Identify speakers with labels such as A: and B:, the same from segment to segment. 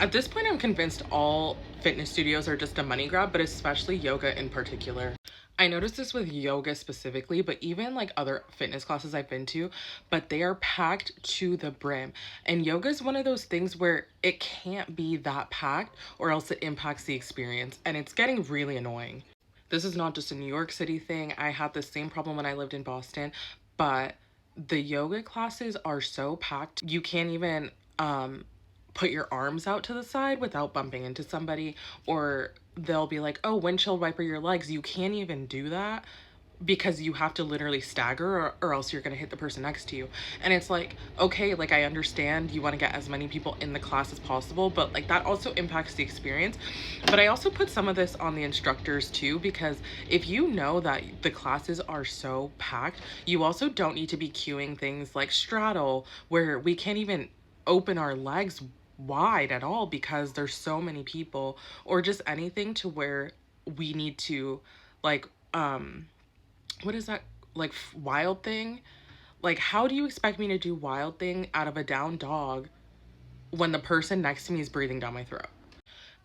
A: At this point, I'm convinced all fitness studios are just a money grab, but especially yoga in particular. I noticed this with yoga specifically, but even like other fitness classes I've been to, but they are packed to the brim. And yoga is one of those things where it can't be that packed or else it impacts the experience. And it's getting really annoying. This is not just a New York City thing. I had the same problem when I lived in Boston, but the yoga classes are so packed. You can't even put your arms out to the side without bumping into somebody, or they'll be like, "Oh, windshield wiper your legs." You can't even do that because you have to literally stagger, or else you're going to hit the person next to you. And it's like, okay, like I understand you want to get as many people in the class as possible, but like that also impacts the experience. But I also put some of this on the instructors too, because if you know that the classes are so packed, you also don't need to be queuing things like straddle, where we can't even open our legs wide at all because there's so many people, or just anything to where we need to like what is that, like wild thing? Like, how do you expect me to do wild thing out of a down dog when the person next to me is breathing down my throat?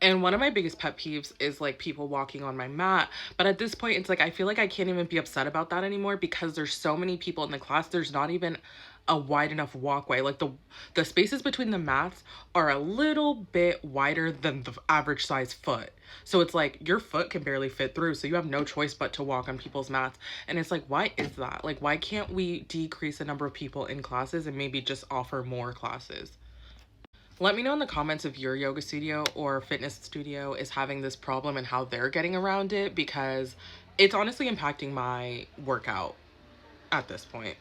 A: And one of my biggest pet peeves is like people walking on my mat. But at this point, it's like I feel like I can't even be upset about that anymore because there's so many people in the class. There's not even a wide enough walkway. Like the spaces between the mats are a little bit wider than the average size foot. So it's like your foot can barely fit through. So you have no choice but to walk on people's mats. And it's like, why is that? Like, why can't we decrease the number of people in classes and maybe just offer more classes? Let me know in the comments if your yoga studio or fitness studio is having this problem and how they're getting around it, because it's honestly impacting my workout at this point.